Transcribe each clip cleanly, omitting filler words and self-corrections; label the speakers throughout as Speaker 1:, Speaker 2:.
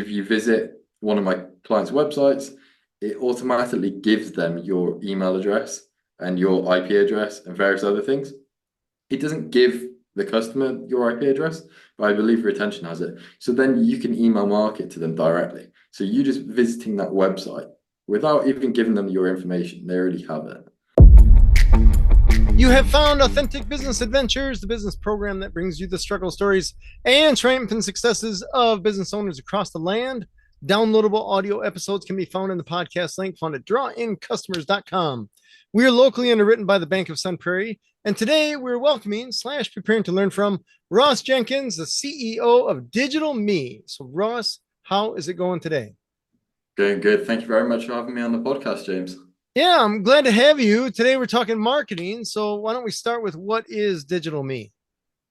Speaker 1: If you visit one of my clients' websites, it automatically gives them your email address and your IP address and various other things. It doesn't give the customer your IP address, but I believe retention has it. So then you can email market to them directly. So you just visiting that website without even giving them your information, they already have it.
Speaker 2: You have found Authentic Business Adventures, the business program that brings you the struggle stories and triumphant successes of business owners across the land. Downloadable audio episodes can be found in the podcast link found at drawincustomers.com. We are locally underwritten by the Bank of Sun Prairie, and today we're welcoming / preparing to learn from Ross Jenkins, the CEO of Digital Me. So Ross, how is it going today?
Speaker 1: Going good. Thank you very much for having me on the podcast, James.
Speaker 2: Yeah, I'm glad to have you. Today we're talking marketing. So why don't we start with what is Digital Me?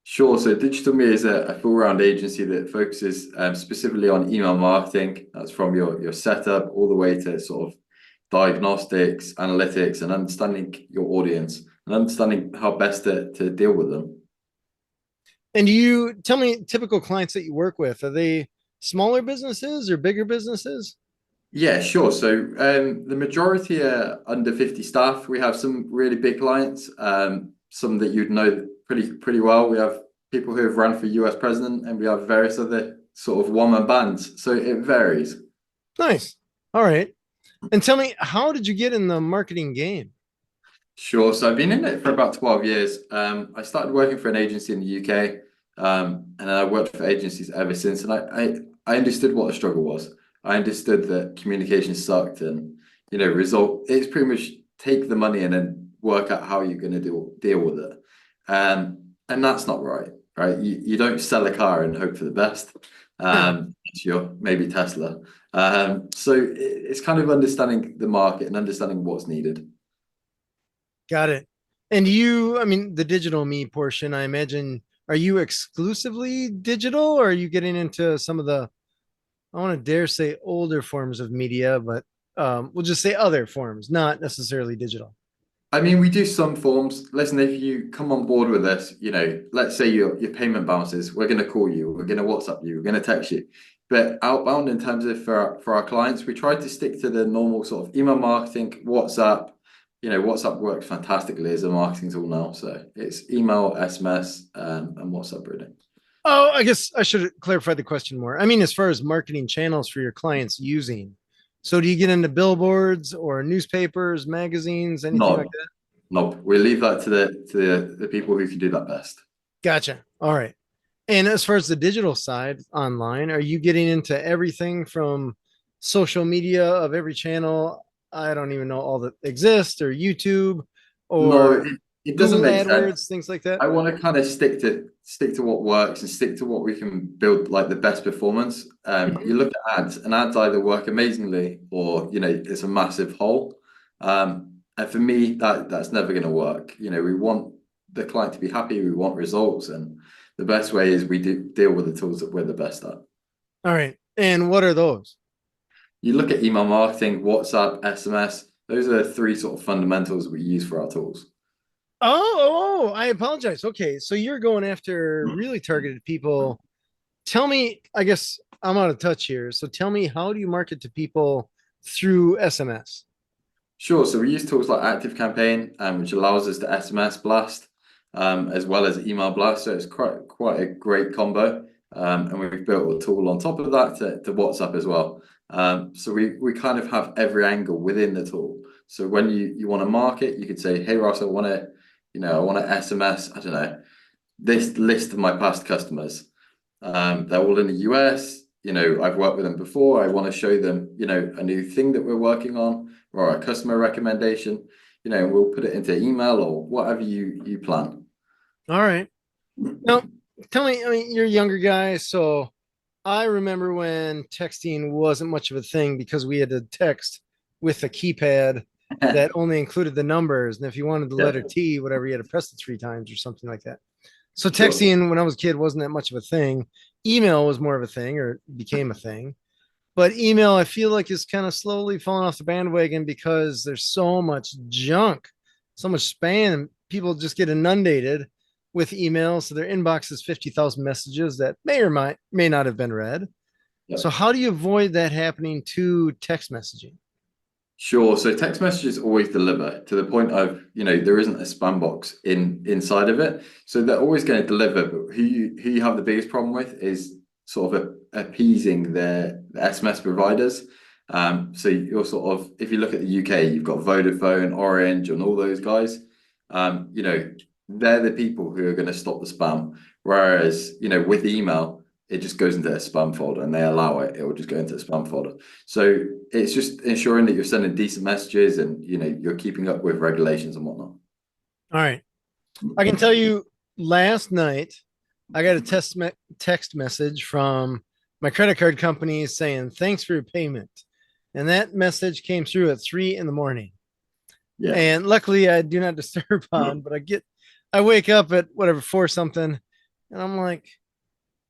Speaker 1: Sure. So Digital Me is a full round agency that focuses specifically on email marketing. That's from your setup all the way to sort of diagnostics, analytics, and understanding your audience and understanding how best to deal with them.
Speaker 2: And you tell me typical clients that you work with, are they smaller businesses or bigger businesses?
Speaker 1: Yeah, sure. So the majority are under 50 staff. We have some really big clients, some that you'd know pretty well. We have people who have run for US president, and we have various other sort of one-man bands. So it varies.
Speaker 2: Nice. All right. And tell me, how did you get in the marketing game?
Speaker 1: Sure. So I've been in it for about 12 years. I started working for an agency in the UK, and I worked for agencies ever since. And I understood what the struggle was. I understood that communication sucked, and it's pretty much take the money and then work out how you're going to deal with it. And that's not right, right? You don't sell a car and hope for the best. It's your maybe Tesla. So it's kind of understanding the market and understanding what's needed.
Speaker 2: Got it. And you, I mean, the Digital Me portion, I imagine, are you exclusively digital or are you getting into some of the, I want to dare say older forms of media, but we'll just say other forms, not necessarily digital.
Speaker 1: I mean, we do some forms. Listen, if you come on board with us, let's say your payment bounces, we're going to call you, we're going to WhatsApp you, we're going to text you. But outbound, in terms of for our clients, we try to stick to the normal sort of email marketing, WhatsApp. WhatsApp works fantastically as a marketing tool now. So it's email, SMS, and WhatsApp really.
Speaker 2: Oh, I guess I should clarify the question more. I mean, as far as marketing channels for your clients using. So do you get into billboards or newspapers, magazines, anything like
Speaker 1: No,
Speaker 2: that?
Speaker 1: no, we leave that to the people who can do that best.
Speaker 2: Gotcha. All right. And as far as the digital side online, are you getting into everything from social media of every channel? I don't even know all that exist, or YouTube
Speaker 1: No,
Speaker 2: or
Speaker 1: it doesn't
Speaker 2: Google
Speaker 1: make sense.
Speaker 2: AdWords, things like that.
Speaker 1: I want to kind of stick to what works and stick to what we can build like the best performance.
Speaker 2: Mhm.
Speaker 1: You look at ads, and ads either work amazingly or it's a massive hole. And for me, that's never going to work. We want the client to be happy. We want results, and the best way is we do deal with the tools that we're the best at.
Speaker 2: All right. And what are those?
Speaker 1: You look at email marketing, WhatsApp, SMS. Those are the three sort of fundamentals we use for our tools.
Speaker 2: I apologize. Okay. So you're going after really targeted people. Tell me, I guess I'm out of touch here. So tell me, how do you market to people through SMS?
Speaker 1: Sure. So we use tools like Active Campaign, which allows us to SMS blast, as well as email blast. So it's quite a great combo. And we've built a tool on top of that to WhatsApp as well. So we kind of have every angle within the tool. So when you want to market, you could say, "Hey Ross, I want to SMS, I don't know, this list of my past customers. They're all in the US. I've worked with them before. I want to show them, a new thing that we're working on or a customer recommendation. We'll put it into email or whatever you plan."
Speaker 2: All right. Now, tell me, I mean, you're a younger guy, so I remember when texting wasn't much of a thing because we had to text with a keypad that only included the numbers. And if you wanted the
Speaker 1: Yeah,
Speaker 2: letter T, whatever, you had to press it 3 times or something like that. So
Speaker 1: sure.
Speaker 2: texting when I was a kid wasn't that much of a thing. Email was more of a thing or became a thing. But email, I feel like, is kind of slowly falling off the bandwagon because there's so much junk, so much spam. People just get inundated with emails. So their inbox is 50,000 messages that may or may not have been read.
Speaker 1: Yeah.
Speaker 2: So how do you avoid that happening to text messaging?
Speaker 1: Sure. So text messages always deliver to the point of, there isn't a spam box inside of it. So they're always going to deliver, but who you have the biggest problem with is sort of appeasing the SMS providers. So you're sort of, if you look at the UK, you've got Vodafone, Orange, and all those guys. They're the people who are going to stop the spam. Whereas, with email, it just goes into a spam folder and they allow it, it will just go into a spam folder. So it's just ensuring that you're sending decent messages and you're keeping up with regulations and whatnot.
Speaker 2: All right. I can tell you last night I got a text message from my credit card company saying thanks for your payment. And that message came through at 3 in the morning.
Speaker 1: Yeah.
Speaker 2: And luckily I do not disturb on, but I wake up at whatever 4 something and I'm like,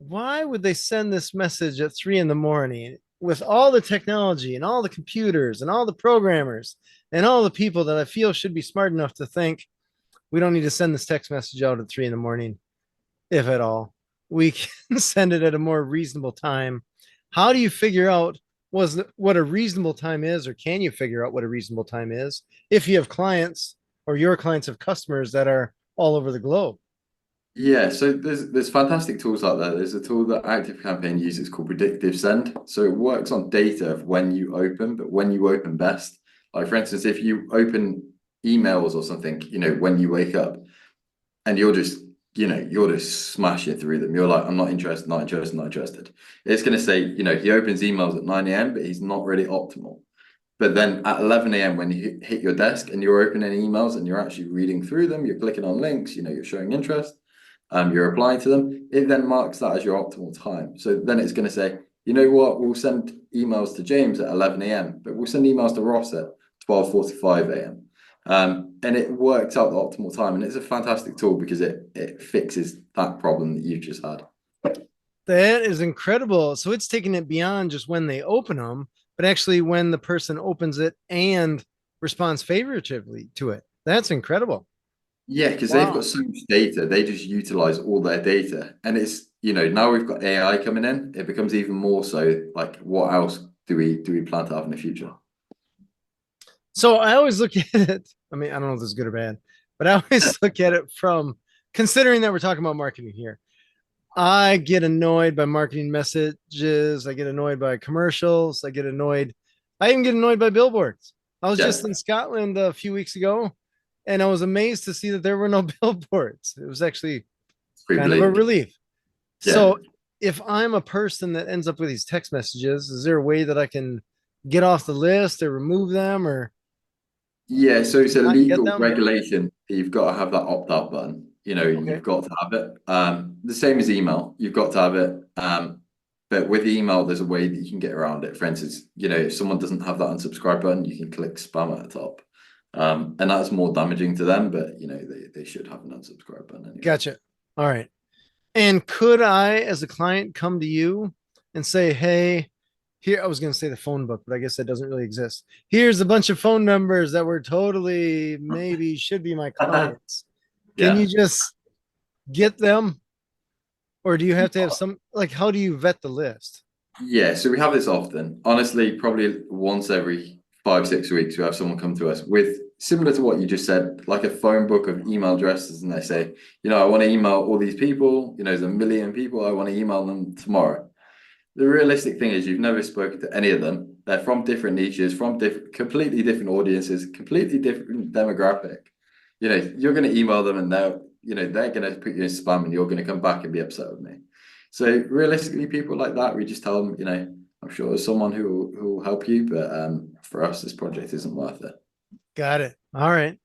Speaker 2: why would they send this message at 3 in the morning with all the technology and all the computers and all the programmers and all the people that I feel should be smart enough to think we don't need to send this text message out at 3 in the morning, if at all. We can send it at a more reasonable time. How do you figure out what a reasonable time is, or can you figure out what a reasonable time is if you have clients or your clients have customers that are all over the globe?
Speaker 1: Yeah, so there's fantastic tools out there. There's a tool that Active Campaign uses called predictive send. So it works on data of when you open, but when you open best. Like for instance, if you open emails or something, when you wake up and you're just smashing through them. You're like, I'm not interested, not interested, not interested. It's going to say, he opens emails at 9 a.m., but he's not really optimal. But then at 11 a.m., when you hit your desk and you're opening emails and you're actually reading through them, you're clicking on links, you're showing interest, you're applying to them, it then marks that as your optimal time. So then it's going to say, you know what, we'll send emails to James at 11 a.m., but we'll send emails to Ross at 12:45 a.m. And it works out the optimal time. And it's a fantastic tool because it fixes that problem that you've just had.
Speaker 2: That is incredible. So it's taking it beyond just when they open them, but actually when the person opens it and responds favorably to it. That's incredible.
Speaker 1: Yeah, because they've got
Speaker 2: Wow.
Speaker 1: so much data, they just utilize all their data. And it's, now we've got AI coming in, it becomes even more so like, what else do we plan to have in the future?
Speaker 2: So I always look at it. I mean, I don't know if this is good or bad, but I always look at it from considering that we're talking about marketing here. I get annoyed by marketing messages. I get annoyed by commercials. I even get annoyed by billboards. I was
Speaker 1: Yeah,
Speaker 2: just in Scotland a few weeks ago and I was amazed to see that there were no billboards. It was actually
Speaker 1: it's pretty
Speaker 2: kind of a
Speaker 1: bleak.
Speaker 2: relief.
Speaker 1: Yeah.
Speaker 2: So if I'm a person that ends up with these text messages, is there a way that I can get off the list or remove them or
Speaker 1: Yeah, so it's a
Speaker 2: not get
Speaker 1: legal
Speaker 2: them?
Speaker 1: regulation. You've got to have that opt-out button.
Speaker 2: Okay.
Speaker 1: You've got to have it. The same as email, you've got to have it. But with email, there's a way that you can get around it. For instance, if someone doesn't have that unsubscribe button, you can click spam at the top. And that's more damaging to them, but they should have an unsubscribe button anyway.
Speaker 2: Gotcha. All right. And could I, as a client, come to you and say, hey, here, I was going to say the phone book, but I guess that doesn't really exist. Here's a bunch of phone numbers that were totally maybe should be my clients. Can
Speaker 1: Yeah.
Speaker 2: you just get them? Or do you have to have like, how do you vet the list?
Speaker 1: Yeah, so we have this often. Honestly, probably once every 5, 6 weeks, we have someone come to us with similar to what you just said, like a phone book of email addresses, and they say, I want to email all these people. There's 1 million people. I want to email them tomorrow. The realistic thing is, you've never spoken to any of them. They're from different niches, from completely different audiences, completely different demographic. You're going to email them, and they're going to put you in spam, and you're going to come back and be upset with me. So realistically, people like that, we just tell them, I'm sure there's someone who will help you, but for us, this project isn't worth it.
Speaker 2: Got it. All right.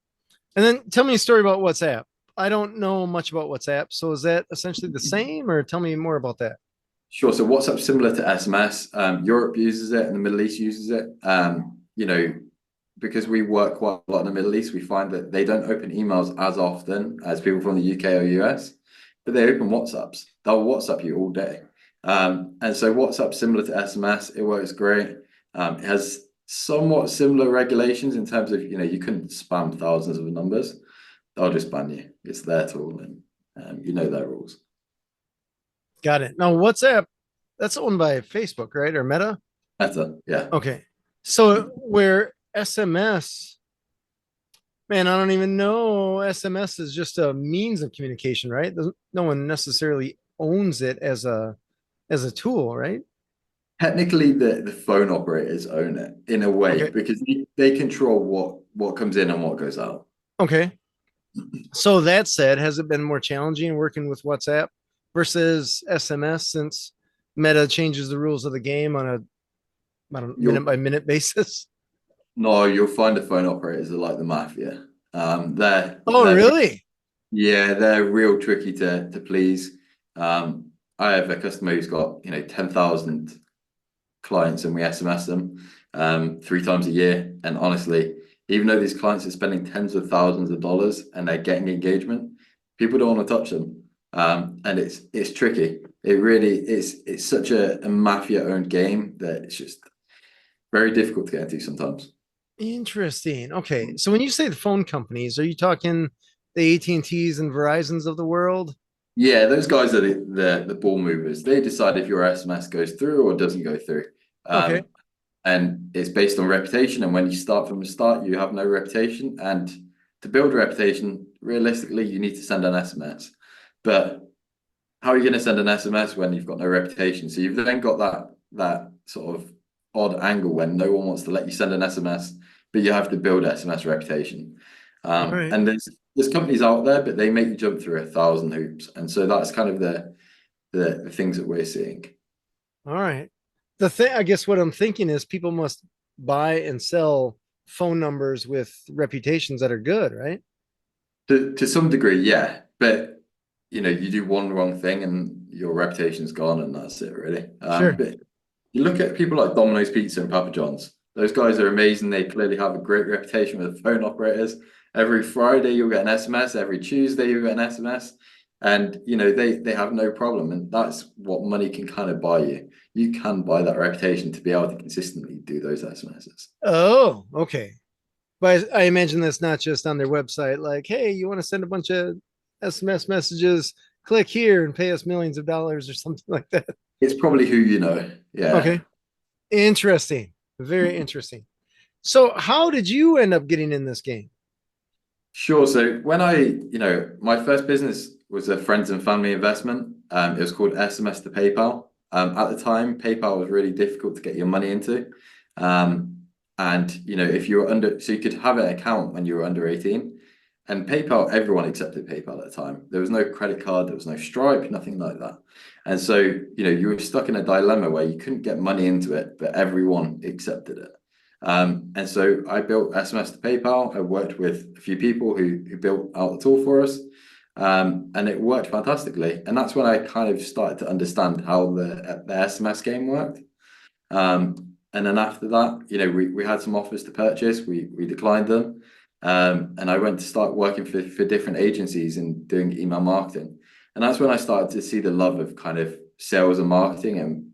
Speaker 2: And then tell me a story about WhatsApp. I don't know much about WhatsApp. So is that essentially the same, or tell me more about that?
Speaker 1: Sure. So WhatsApp's similar to SMS. Europe uses it, and the Middle East uses it. Because we work quite a lot in the Middle East, we find that they don't open emails as often as people from the UK or US, but they open WhatsApps. They'll WhatsApp you all day. And so WhatsApp's similar to SMS. It works great. It has somewhat similar regulations in terms of, you couldn't spam thousands of numbers. They'll just ban you. It's their tool, and you know their rules.
Speaker 2: Got it. Now, WhatsApp, That's owned by Facebook, right? Or Meta?
Speaker 1: Meta, yeah.
Speaker 2: Okay. So where SMS, man, I don't even know. SMS is just a means of communication, right? No one necessarily owns it as a tool, right?
Speaker 1: Technically, the phone operators own it in a way
Speaker 2: Okay.
Speaker 1: because they control what comes in and what goes out.
Speaker 2: Okay. So that said, has it been more challenging working with WhatsApp versus SMS since Meta changes the rules of the game on a minute
Speaker 1: You'll
Speaker 2: by minute basis?
Speaker 1: No, you'll find the phone operators are like the mafia.
Speaker 2: Oh,
Speaker 1: They're
Speaker 2: really?
Speaker 1: Yeah, they're real tricky to please. I have a customer who's got 10,000 clients, and we SMS them 3 times a year. And honestly, even though these clients are spending tens of thousands of dollars and they're getting engagement, people don't want to touch them. And it's tricky. It really is. It's such a mafia-owned game that it's just very difficult to get into sometimes.
Speaker 2: Interesting. Okay. So when you say the phone companies, are you talking the AT&Ts and Verizons of the world?
Speaker 1: Yeah, those guys are the ball movers. They decide if your SMS goes through or doesn't go through.
Speaker 2: Okay.
Speaker 1: Um, and it's based on reputation. And when you start from the start, you have no reputation. And to build a reputation, realistically, you need to send an SMS. But how are you going to send an SMS when you've got no reputation? So you've then got that sort of odd angle when no one wants to let you send an SMS, but you have to build SMS reputation.
Speaker 2: All right.
Speaker 1: And there's companies out there, but they make you jump through 1,000 hoops, and so that's kind of the things that we're seeing.
Speaker 2: All right. The thing, I guess what I'm thinking is people must buy and sell phone numbers with reputations that are good, right?
Speaker 1: To some degree, yeah, but you do one wrong thing and your reputation's gone, and that's it, really.
Speaker 2: Sure.
Speaker 1: But you look at people like Domino's Pizza and Papa John's. Those guys are amazing. They clearly have a great reputation with phone operators. Every Friday you'll get an SMS. Every Tuesday you'll get an SMS, and they have no problem. And that's what money can kind of buy you. You can buy that reputation to be able to consistently do those SMSs.
Speaker 2: Oh, okay. But I imagine that's not just on their website, like, hey, you want to send a bunch of SMS messages, click here and pay us millions of dollars or something like that.
Speaker 1: It's probably who you know. Yeah.
Speaker 2: Okay. Interesting. Very interesting. So, how did you end up getting in this game?
Speaker 1: Sure. So my first business was a friends and family investment. It was called SMS to PayPal. At the time, PayPal was really difficult to get your money into. And if you were so you could have an account when you were under 18. And PayPal, everyone accepted PayPal at the time. There was no credit card, there was no Stripe, nothing like that. And so, you were stuck in a dilemma where you couldn't get money into it, but everyone accepted it. And so I built SMS to PayPal. I worked with a few people who built out the tool for us. And it worked fantastically. And that's when I kind of started to understand how the SMS game worked. And then after that, we had some offers to purchase. We declined them. And I went to start working for different agencies and doing email marketing. And that's when I started to see the love of kind of sales and marketing, and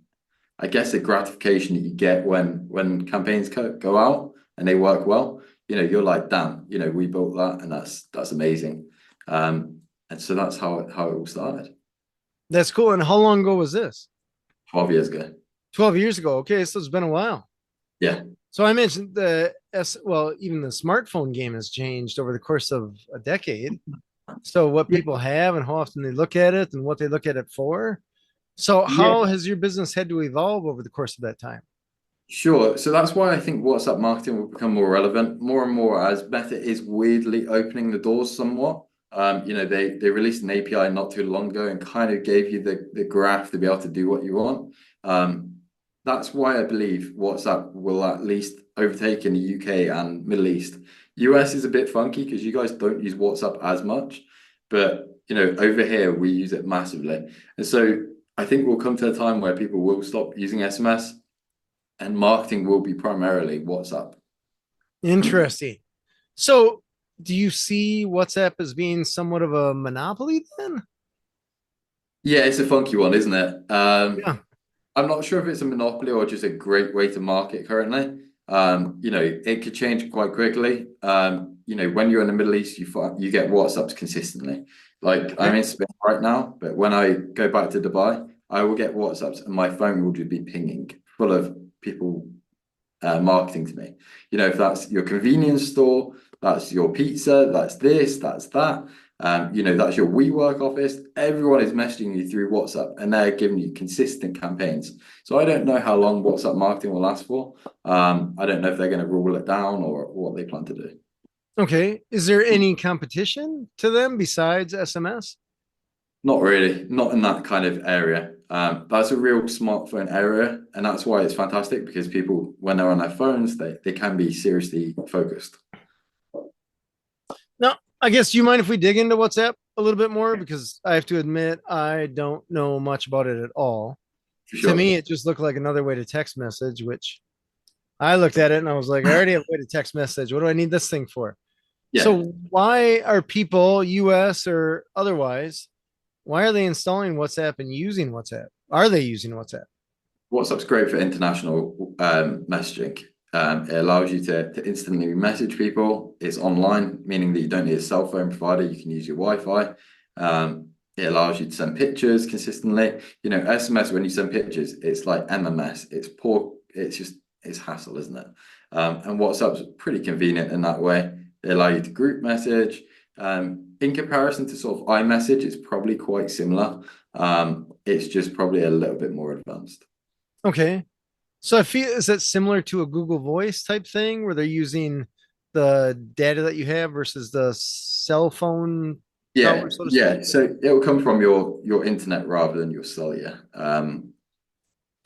Speaker 1: I guess the gratification that you get when campaigns go out and they work well. You're like, damn, we built that, and that's amazing. And so that's how it all started
Speaker 2: That's cool. And how long ago was this?
Speaker 1: 12 years ago.
Speaker 2: 12 years ago. Okay, so it's been a while.
Speaker 1: Yeah.
Speaker 2: So I mentioned even the smartphone game has changed over the course of a decade. So what
Speaker 1: Yeah.
Speaker 2: people have and how often they look at it and what they look at it for. So how
Speaker 1: Yeah.
Speaker 2: has your business had to evolve over the course of that time?
Speaker 1: Sure. So that's why I think WhatsApp marketing will become more relevant more and more as Meta is weirdly opening the doors somewhat. They released an API not too long ago and kind of gave you the graph to be able to do what you want. That's why I believe WhatsApp will at least overtake in the UK and Middle East. US is a bit funky because you guys don't use WhatsApp as much, but over here we use it massively. And so I think we'll come to a time where people will stop using SMS and marketing will be primarily WhatsApp.
Speaker 2: Interesting. So do you see WhatsApp as being somewhat of a monopoly then?
Speaker 1: Yeah, it's a funky one, isn't it?
Speaker 2: Yeah.
Speaker 1: I'm not sure if it's a monopoly or just a great way to market currently. It could change quite quickly. When you're in the Middle East, you get WhatsApps consistently. Like I'm
Speaker 2: Okay.
Speaker 1: in Spain right now, but when I go back to Dubai, I will get WhatsApps and my phone will just be pinging full of people marketing to me. You know, if that's your convenience store, that's your pizza, that's this, that's that. You know, that's your WeWork office. Everyone is messaging you through WhatsApp and they're giving you consistent campaigns. So I don't know how long WhatsApp marketing will last for. I don't know if they're going to rule it down or what they plan to do.
Speaker 2: Okay. Is there any competition to them besides SMS?
Speaker 1: Not really, not in that kind of area. That's a real smartphone area, and that's why it's fantastic because people, when they're on their phones, they can be seriously focused.
Speaker 2: Now, I guess, do you mind if we dig into WhatsApp a little bit more? Because I have to admit, I don't know much about it at all.
Speaker 1: For
Speaker 2: To
Speaker 1: sure.
Speaker 2: me, it just looked like another way to text message, which I looked at it and I was like, I already have a way to text message. What do I need this thing for?
Speaker 1: Yeah,
Speaker 2: So why are people, US or otherwise, why are they installing WhatsApp and using WhatsApp? Are they using WhatsApp?
Speaker 1: WhatsApp's great for international messaging. It allows you to instantly message people. It's online, meaning that you don't need a cell phone provider. You can use your Wi-Fi. It allows you to send pictures consistently. You know, SMS, when you send pictures, it's like MMS. It's poor. It's hassle, isn't it? And WhatsApp's pretty convenient in that way. They allow you to group message. In comparison to sort of iMessage, it's probably quite similar. It's just probably a little bit more advanced.
Speaker 2: Okay. So I feel, is that similar to a Google Voice type thing where they're using the data that you have versus the cell phone
Speaker 1: Yeah,
Speaker 2: tower, so to speak?
Speaker 1: yeah. So it will come from your internet rather than your cellular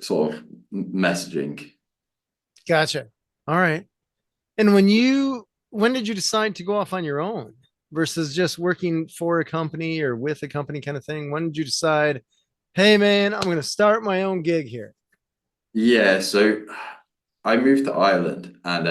Speaker 1: sort of messaging.
Speaker 2: Gotcha. All right. And when did you decide to go off on your own versus just working for a company or with a company kind of thing? When did you decide, hey man, I'm going to start my own gig here?
Speaker 1: Yeah, so I moved to Ireland and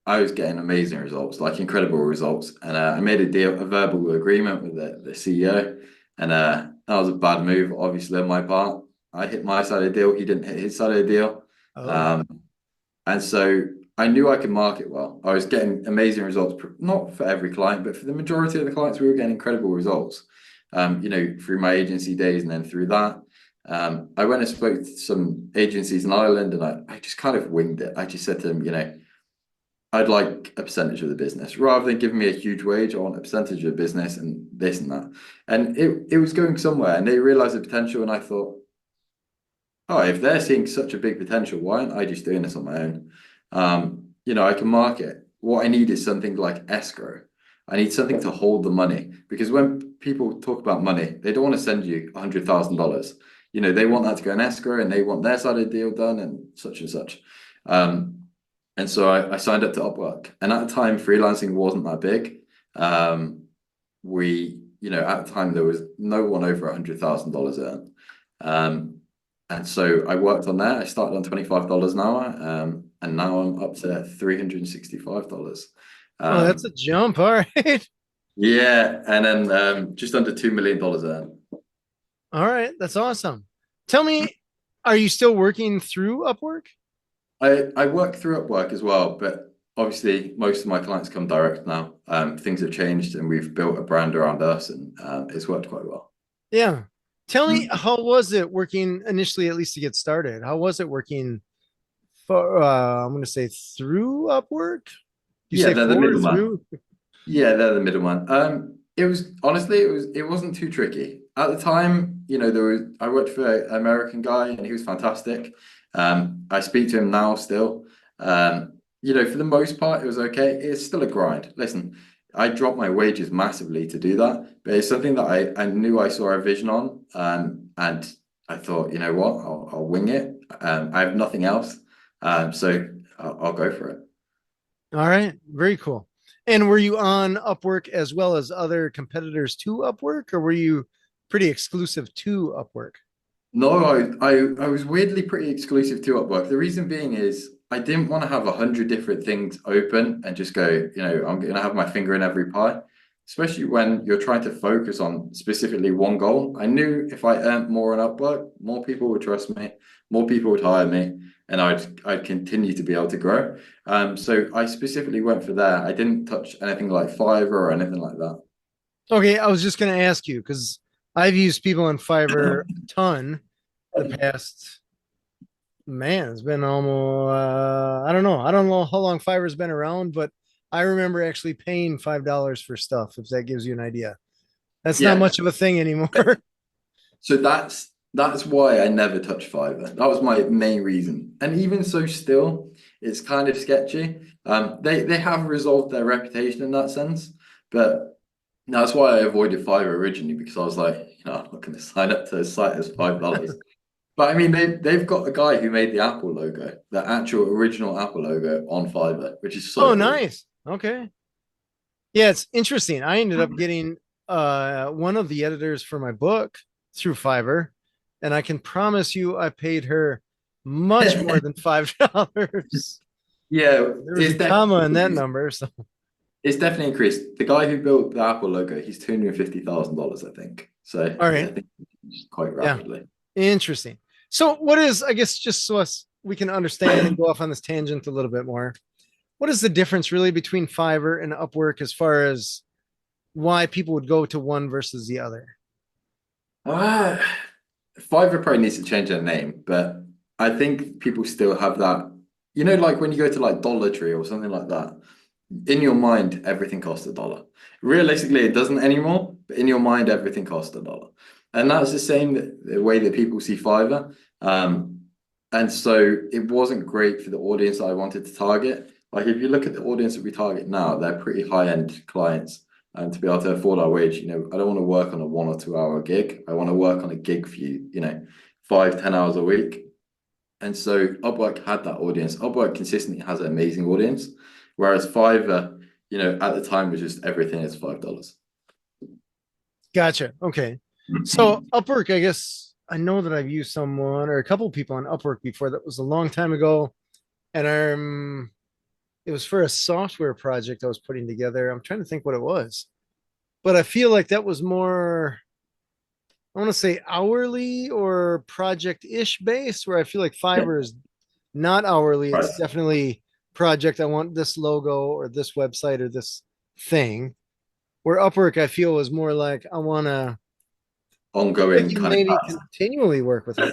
Speaker 1: I was getting amazing results, like incredible results. And I made a verbal agreement with the CEO. And that was a bad move, obviously, on my part. I hit my side of the deal, he didn't hit his side of the deal.
Speaker 2: Oh,
Speaker 1: Um, and so I knew I could market well. I was getting amazing results, not for every client, but for the majority of the clients, we were getting incredible results. You know, through my agency days and then through that. I went and spoke to some agencies in Ireland and I just kind of winged it. I just said to them, you know, I'd like a percentage of the business rather than giving me a huge wage. I want a percentage of the business and this and that. And it was going somewhere and they realized the potential. And I thought, oh, if they're seeing such a big potential, why aren't I just doing this on my own? You know, I can market. What I need is something like escrow. I need something to hold the money because when people talk about money, they don't want to send you $100,000. You know, they want that to go in escrow and they want their side of the deal done and such and such. And so I signed up to Upwork, and at the time, freelancing wasn't that big. You know, at the time there was no one over $100,000 earned. And so I worked on that. I started on $25 an hour, and now I'm up to $365.
Speaker 2: oh, that's a jump. All right.
Speaker 1: Yeah, and then just under $2 million earned.
Speaker 2: All right. That's awesome. Tell me, are you still working through Upwork?
Speaker 1: I work through Upwork as well, but obviously most of my clients come direct now. Things have changed and we've built a brand around us and it's worked quite well.
Speaker 2: Yeah. Tell me,
Speaker 1: Mm.
Speaker 2: how was it working initially, at least to get started? How was it working for, I'm going to say through Upwork? You
Speaker 1: Yeah,
Speaker 2: say
Speaker 1: they're the
Speaker 2: for,
Speaker 1: middleman.
Speaker 2: through?
Speaker 1: Yeah, they're the middleman. It was honestly, it wasn't too tricky. At the time, you know, I worked for an American guy and he was fantastic. I speak to him now still. You know, for the most part, it was okay. It's still a grind. Listen, I dropped my wages massively to do that, but it's something that I knew I saw a vision on. And I thought, you know what, I'll wing it. I have nothing else. So I'll go for it.
Speaker 2: All right. Very cool. And were you on Upwork as well as other competitors to Upwork, or were you pretty exclusive to Upwork?
Speaker 1: No, I was weirdly pretty exclusive to Upwork. The reason being is I didn't want to have 100 different things open and just go, you know, I'm going to have my finger in every pie, especially when you're trying to focus on specifically one goal. I knew if I earned more on Upwork, more people would trust me, more people would hire me, and I'd continue to be able to grow. So I specifically went for there. I didn't touch anything like Fiverr or anything like
Speaker 2: Okay, I was just going to ask you because I've used people on Fiverr
Speaker 1: that.
Speaker 2: a ton, the past, man, it's been almost, I don't know. I don't know how long Fiverr's been around, but I remember actually paying $5 for stuff, if that gives you an idea. That's not
Speaker 1: Yeah.
Speaker 2: much of a thing anymore.
Speaker 1: So that's why I never touched Fiverr. That was my main reason. And even so, still, it's kind of sketchy. They have resolved their reputation in that sense, but that's why I avoided Fiverr originally because I was like, I'm not going to sign up to a site that's $5. But I mean, they've got a guy who made the Apple logo, the actual original Apple logo on Fiverr, which is so
Speaker 2: Oh,
Speaker 1: cool.
Speaker 2: nice. Okay. Yeah, it's interesting. I ended up getting one of the editors for my book through Fiverr, and I can promise you I paid her much more than $5.
Speaker 1: Yeah,
Speaker 2: There was a comma in that number. So
Speaker 1: it's definitely increased. The guy who built the Apple logo, he's $250,000, I think. So
Speaker 2: all
Speaker 1: yeah,
Speaker 2: right.
Speaker 1: I think quite
Speaker 2: Yeah.
Speaker 1: rapidly.
Speaker 2: Interesting. So what is, I guess, just so we can understand and go off on this tangent a little bit more. What is the difference really between Fiverr and Upwork as far as why people would go to one versus the other?
Speaker 1: Ah, Fiverr probably needs to change their name, but I think people still have that. Like when you go to like Dollar Tree or something like that, in your mind, everything costs $1. Realistically, it doesn't anymore, but in your mind, everything costs $1. And that's the same the way that people see Fiverr. And so it wasn't great for the audience that I wanted to target. Like if you look at the audience that we target now, they're pretty high-end clients. And to be able to afford our wage, I don't want to work on a 1 or 2 hour gig. I want to work on a gig for you, 5, 10 hours a week. And so Upwork had that audience. Upwork consistently has an amazing audience, whereas Fiverr, at the time was just everything is $5.
Speaker 2: Gotcha. Okay. So Upwork, I guess I know that I've used someone or a couple of people on Upwork before. That was a long time ago. And it was for a software project I was putting together. I'm trying to think what it was. But I feel like that was more, I want to say hourly or project-ish based, where I feel like
Speaker 1: Yeah,
Speaker 2: Fiverr is not hourly.
Speaker 1: right.
Speaker 2: It's definitely project. I want this logo or this website or this thing. Where Upwork, I feel, was more like I want to like
Speaker 1: Ongoing
Speaker 2: you
Speaker 1: kind of
Speaker 2: maybe
Speaker 1: task.
Speaker 2: continually work with me.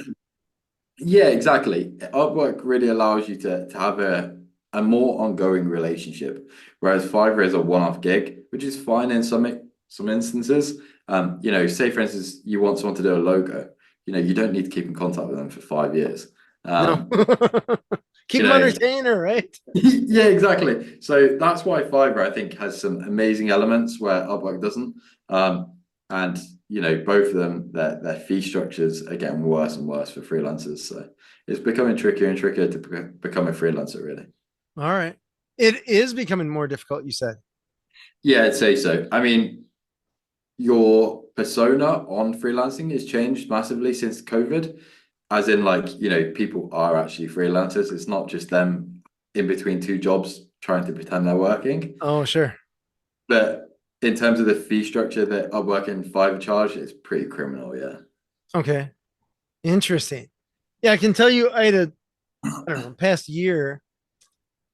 Speaker 1: Yeah, exactly. Upwork really allows you to have a more ongoing relationship, whereas Fiverr is a one-off gig, which is fine in some instances. Say for instance, you want someone to do a logo, you don't need to keep in contact with them for 5 years.
Speaker 2: No.
Speaker 1: Um,
Speaker 2: Keep
Speaker 1: you
Speaker 2: them on
Speaker 1: know,
Speaker 2: retainer, right?
Speaker 1: yeah, exactly. So that's why Fiverr, I think, has some amazing elements where Upwork doesn't. And both of them, their fee structures are getting worse and worse for freelancers. So it's becoming trickier and trickier to become a freelancer, really.
Speaker 2: All right. It is becoming more difficult, you said.
Speaker 1: Yeah, I'd say so. I mean, your persona on freelancing has changed massively since COVID, as in like, people are actually freelancers. It's not just them in between two jobs trying to pretend they're working.
Speaker 2: Oh, sure.
Speaker 1: But in terms of the fee structure that Upwork and Fiverr charge, it's pretty criminal, yeah.
Speaker 2: Okay. Interesting. Yeah, I can tell you I had I don't know, past year,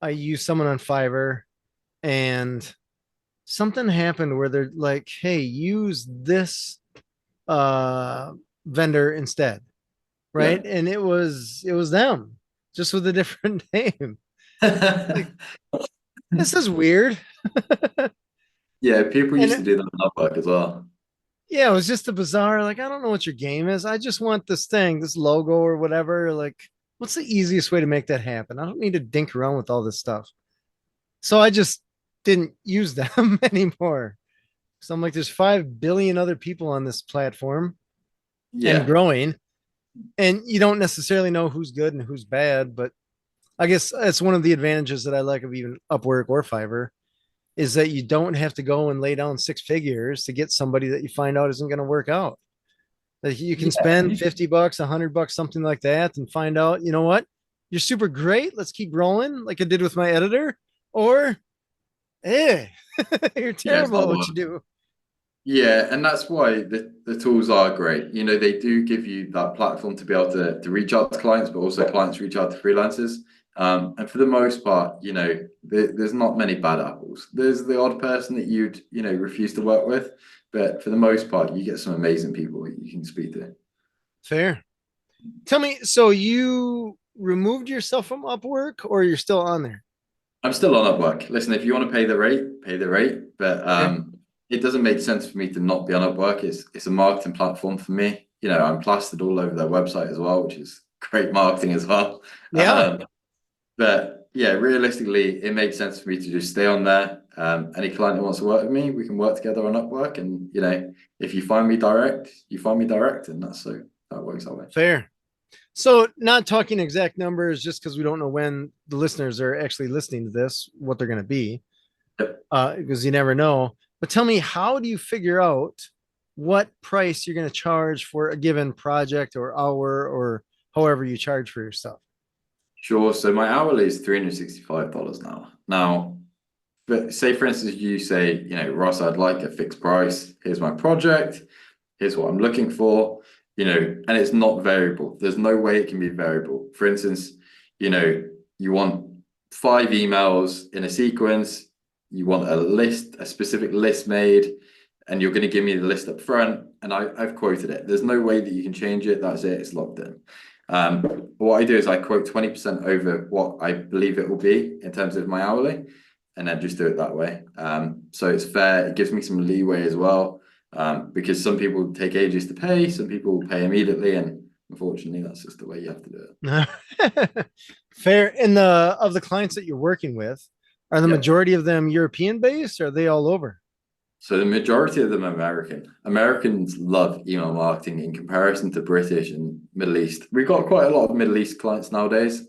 Speaker 2: I used someone on Fiverr and something happened where they're like, hey, use this uh vendor instead.
Speaker 1: Yeah.
Speaker 2: Right. And it was them, just with a different name. Like, this is weird.
Speaker 1: Yeah, people
Speaker 2: And
Speaker 1: used to do that on Upwork as well.
Speaker 2: yeah, it was just a bizarre, like, I don't know what your game is. I just want this thing, this logo or whatever. Like, what's the easiest way to make that happen? I don't need to dink around with all this stuff. So I just didn't use them anymore. So I'm like, there's 5 billion other people on this platform and
Speaker 1: Yeah.
Speaker 2: growing. And you don't necessarily know who's good and who's bad. But I guess that's one of the advantages that I like of even Upwork or Fiverr is that you don't have to go and lay down 6 figures to get somebody that you find out isn't going to work out. Like you can
Speaker 1: Yeah.
Speaker 2: spend $50, $100, something like that, and find out, you know what? You're super great. Let's keep rolling, like I did with my editor. Or, hey, you're
Speaker 1: Yeah, it's
Speaker 2: terrible at
Speaker 1: not
Speaker 2: what you
Speaker 1: work.
Speaker 2: do.
Speaker 1: Yeah, and that's why the tools are great. They do give you that platform to be able to reach out to clients, but also clients reach out to freelancers. And for the most part, there's not many bad apples. There's the odd person that you'd, refuse to work with, but for the most part, you get some amazing people you can speak to.
Speaker 2: Fair. Tell me, so you removed yourself from Upwork or you're still on there?
Speaker 1: I'm still on Upwork. Listen, if you want to pay the rate, pay the rate. But
Speaker 2: Okay.
Speaker 1: it doesn't make sense for me to not be on Upwork. It's a marketing platform for me. You know, I'm plastered all over their website as well, which is great marketing as well.
Speaker 2: Yeah.
Speaker 1: But yeah, realistically, it makes sense for me to just stay on there. Any client who wants to work with me, we can work together on Upwork. And you know, if you find me direct, you find me direct, and that's so that works that way.
Speaker 2: Fair. So, not talking exact numbers just because we don't know when the listeners are actually listening to this, what they're going to be,
Speaker 1: Yep.
Speaker 2: because you never know. But tell me, how do you figure out what price you're going to charge for a given project or hour or however you charge for your stuff?
Speaker 1: Sure. So my hourly is $365 now. Now, but say for instance, you say, you know, Ross, I'd like a fixed price. Here's my project. Here's what I'm looking for. You know, and it's not variable. There's no way it can be variable. For instance, you know, you want 5 emails in a sequence. You want a list, a specific list made, and you're going to give me the list up front. And I've quoted it. There's no way that you can change it. That's it. It's locked in. What I do is I quote 20% over what I believe it will be in terms of my hourly, and then just do it that way. So it's fair. It gives me some leeway as well, because some people take ages to pay, some people pay immediately, and unfortunately, that's just the way you have to do it.
Speaker 2: Fair. And the clients that you're working with, are the
Speaker 1: Yeah.
Speaker 2: majority of them European based or are they all over?
Speaker 1: So the majority of them are American. Americans love email marketing in comparison to British and Middle East. We've got quite a lot of Middle East clients nowadays,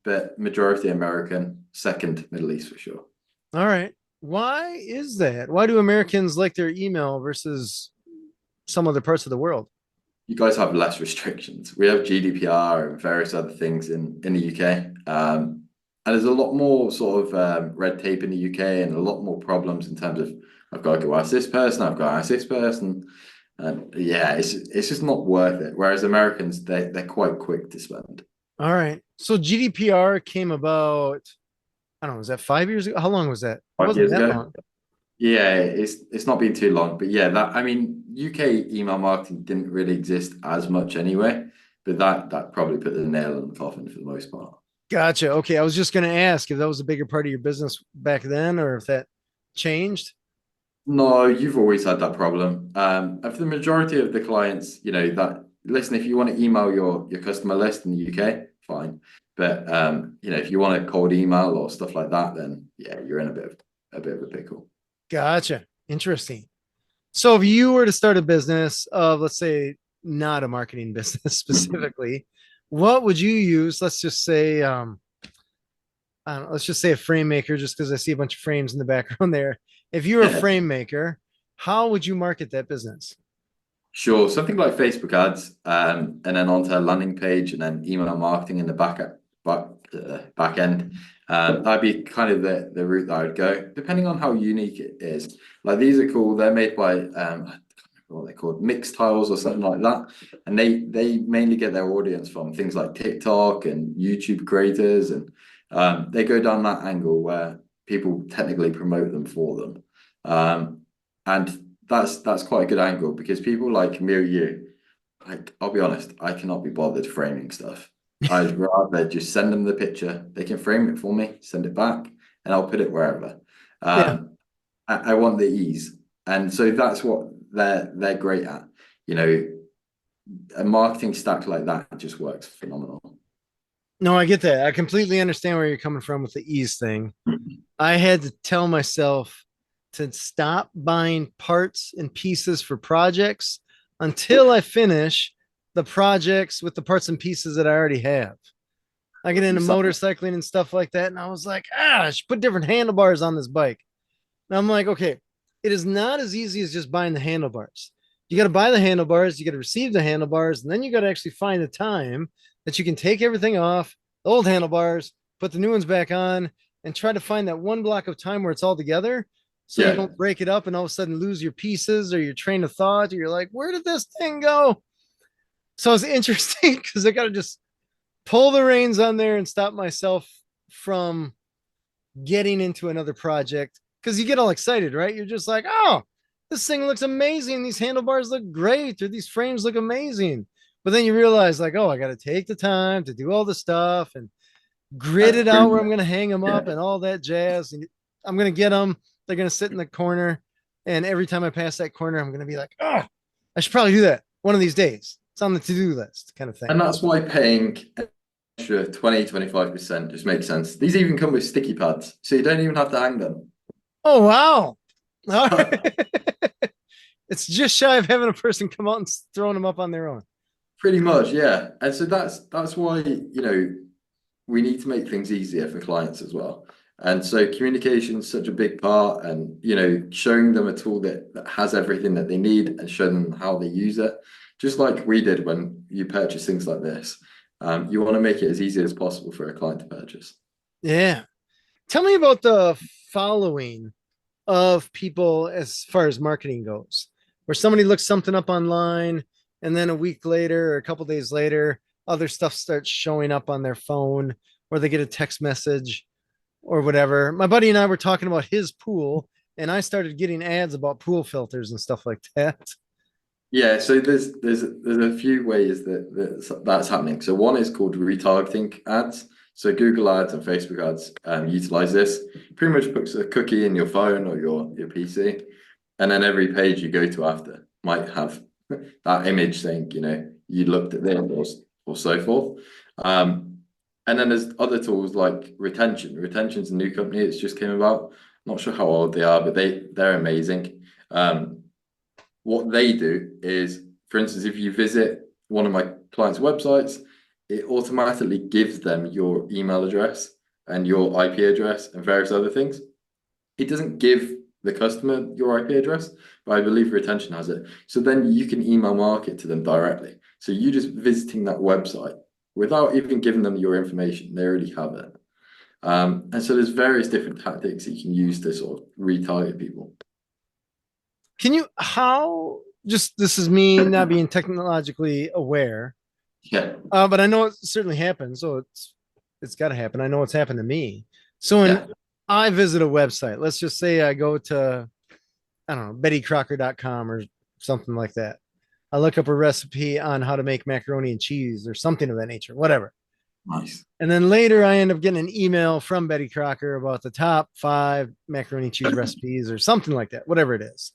Speaker 1: but majority American, second Middle East for sure.
Speaker 2: All right. Why is that? Why do Americans like their email versus some other parts of the world?
Speaker 1: You guys have less restrictions. We have GDPR and various other things in the UK. And there's a lot more sort of red tape in the UK and a lot more problems in terms of I've got to go ask this person, I've got to ask this person. And yeah, it's just not worth it. Whereas Americans, they're quite quick to spend.
Speaker 2: All right. So GDPR came about, I don't know, was that 5 years ago? How long was that? It
Speaker 1: Five
Speaker 2: wasn't
Speaker 1: years
Speaker 2: that
Speaker 1: ago.
Speaker 2: long.
Speaker 1: Yeah, it's not been too long, but yeah, that I mean, UK email marketing didn't really exist as much anyway, but that probably put the nail in the coffin for the most part.
Speaker 2: Gotcha. Okay. I was just going to ask if that was a bigger part of your business back then or if that changed.
Speaker 1: No, you've always had that problem. And for the majority of the clients, you know, that listen, if you want to email your customer list in the UK, fine. But you know, if you want a cold email or stuff like that, then yeah, you're in a bit of a pickle.
Speaker 2: Gotcha. Interesting. So if you were to start a business of, let's say, not a marketing business specifically, what would you use? Let's just say, I don't know, let's just say a frame maker, just because I see a bunch of frames in the background there. If you were a frame maker, how would you market that business?
Speaker 1: Sure, something like Facebook ads, and then onto a landing page, and then email marketing in the back end. That'd be kind of the route that I would go, depending on how unique it is. Like these are cool. They're made by I can't remember what they're called, mix tiles or something like that, and they mainly get their audience from things like TikTok and YouTube creators, and they go down that angle where people technically promote them for them. And that's quite a good angle because people like me or you, like I'll be honest, I cannot be bothered framing stuff. I'd rather just send them the picture. They can frame it for me, send it back, and I'll put it wherever.
Speaker 2: Yeah.
Speaker 1: I want the ease, and so that's what they're great at. You know, a marketing stack like that just works phenomenal.
Speaker 2: No, I get that. I completely understand where you're coming from with the ease thing. I had to tell myself to stop buying parts and pieces for projects until I finish the projects with the parts and pieces that I already have. I get into motorcycling and stuff like that. And I was like, I should put different handlebars on this bike. And I'm like, okay, it is not as easy as just buying the handlebars. You got to buy the handlebars, you got to receive the handlebars, and then you got to actually find the time that you can take everything off, the old handlebars, put the new ones back on, and try to find that one block of time where it's all together so you
Speaker 1: Yeah,
Speaker 2: don't break it up and all of a sudden lose your pieces or your train of thought. Or you're like, where did this thing go? So it's interesting because I got to just pull the reins on there and stop myself from getting into another project because you get all excited, right? You're just like, oh, this thing looks amazing. These handlebars look great, or these frames look amazing. But then you realize like, oh, I got to take the time to do all the stuff and grid
Speaker 1: That's
Speaker 2: it out
Speaker 1: pretty
Speaker 2: where I'm
Speaker 1: much,
Speaker 2: going to hang them up
Speaker 1: yeah.
Speaker 2: and all that jazz. And I'm going to get them. They're going to sit in the corner. And every time I pass that corner, I'm going to be like, oh, I should probably do that one of these days. It's on the to-do list kind of thing.
Speaker 1: And that's why paying extra 20-25% just makes sense. These even come with sticky pads, so you don't even have to hang them.
Speaker 2: Oh, wow. All right. It's just shy of having a person come out and throwing them up on their own.
Speaker 1: Pretty much, yeah. And so that's why, we need to make things easier for clients as well. And so communication is such a big part, and showing them a tool that has everything that they need and show them how they use it, just like we did when you purchase things like this. You want to make it as easy as possible for a client to purchase.
Speaker 2: Yeah. Tell me about the following of people as far as marketing goes, where somebody looks something up online and then a week later or a couple days later, other stuff starts showing up on their phone or they get a text message or whatever. My buddy and I were talking about his pool and I started getting ads about pool filters and stuff like that.
Speaker 1: Yeah, so there's a few ways that's happening. So one is called retargeting ads. So Google Ads and Facebook ads utilize this. Pretty much puts a cookie in your phone or your PC, and then every page you go to after might have that image saying, you looked at this or so forth. And then there's other tools like retention. Retention's a new company that's just came about. Not sure how old they are, but they're amazing. What they do is, for instance, if you visit one of my clients' websites, it automatically gives them your email address and your IP address and various other things. It doesn't give the customer your IP address, but I believe retention has it. So then you can email market to them directly. So you just visiting that website without even giving them your information, they already have it. And so there's various different tactics that you can use to sort of retarget people.
Speaker 2: Can you, how, just this is me not being technologically aware,
Speaker 1: Yeah.
Speaker 2: but I know it certainly happens. So it's got to happen. I know it's happened to me. So when
Speaker 1: Yeah.
Speaker 2: I visit a website, let's just say I go to, I don't know, bettycrocker.com or something like that. I look up a recipe on how to make macaroni and cheese or something of that nature, whatever.
Speaker 1: Nice.
Speaker 2: And then later I end up getting an email from Betty Crocker about the top 5 macaroni and cheese recipes or something like that, whatever it is.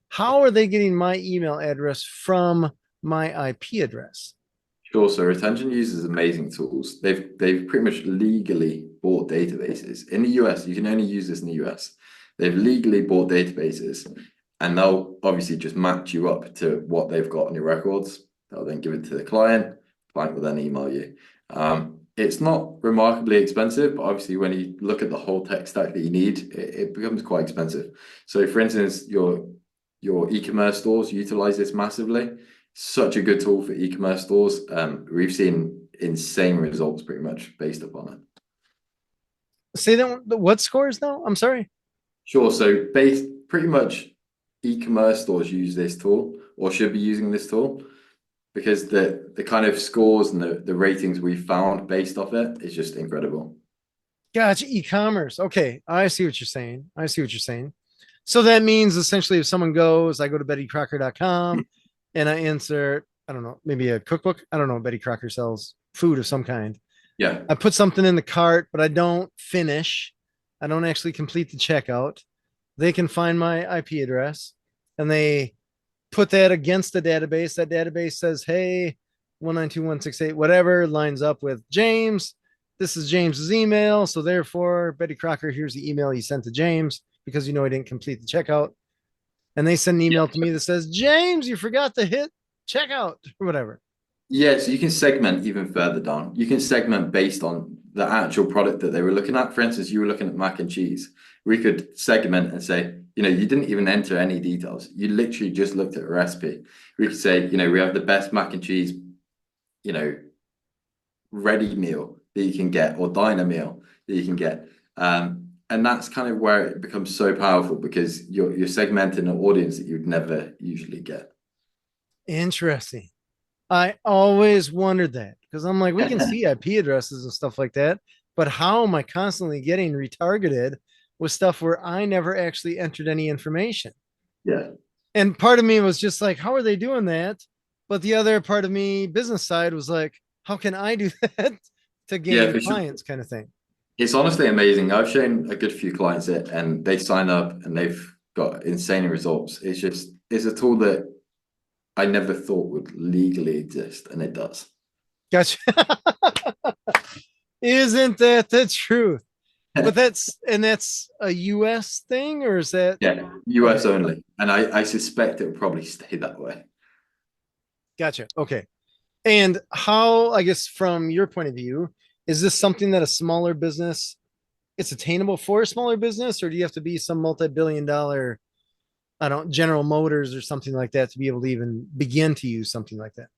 Speaker 2: How are they getting my email address from my IP address?
Speaker 1: Sure. So retention uses amazing tools. They've pretty much legally bought databases. In the US, you can only use this in the US. They've legally bought databases, and they'll obviously just match you up to what they've got on your records. They'll then give it to the client. The client will then email you. It's not remarkably expensive, but obviously when you look at the whole tech stack that you need, it becomes quite expensive. So for instance, your e-commerce stores utilize this massively. Such a good tool for e-commerce stores. We've seen insane results pretty much based upon it.
Speaker 2: Say that what scores though? I'm sorry.
Speaker 1: Sure. So pretty much e-commerce stores use this tool or should be using this tool because the kind of scores and the ratings we found based off it is just incredible.
Speaker 2: Gotcha. E-commerce. Okay. I see what you're saying. I see what you're saying. So that means essentially if someone goes, I go to bettycrocker.com and I insert, I don't know, maybe a cookbook. I don't know. Betty Crocker sells food of some kind.
Speaker 1: Yeah.
Speaker 2: I put something in the cart, but I don't finish. I don't actually complete the checkout. They can find my IP address and they put that against the database. That database says, hey, 192.168, whatever, lines up with James. This is James's email. So therefore, Betty Crocker, here's the email you sent to James because he didn't complete the checkout. And they send an email to me that says, James, you forgot to hit checkout or whatever.
Speaker 1: Yeah, so you can segment even further down. You can segment based on the actual product that they were looking at. For instance, you were looking at mac and cheese. We could segment and say, you didn't even enter any details. You literally just looked at a recipe. We could say, we have the best mac and cheese, ready meal that you can get or diner meal that you can get. And that's kind of where it becomes so powerful because you're segmenting an audience that you'd never usually get.
Speaker 2: Interesting. I always wondered that because I'm like, we can see IP addresses and stuff like that, but how am I constantly getting retargeted with stuff where I never actually entered any information?
Speaker 1: Yeah.
Speaker 2: And part of me was just like, how are they doing that? But the other part of me, business side, was like, how can I do that to
Speaker 1: Yeah,
Speaker 2: gain
Speaker 1: for sure.
Speaker 2: clients kind of thing?
Speaker 1: It's honestly amazing. I've shown a good few clients it and they sign up and they've got insane results. It's a tool that I never thought would legally exist, and it does.
Speaker 2: Gotcha. Isn't that the truth? But that's a US thing, or is that
Speaker 1: Yeah,
Speaker 2: okay?
Speaker 1: US only. And I suspect it will probably stay that way.
Speaker 2: Gotcha. Okay. And how, I guess, from your point of view, is this something that a smaller business it's attainable for a smaller business, or do you have to be some multi-billion dollar, I don't General Motors or something like that to be able to even begin to use something like that?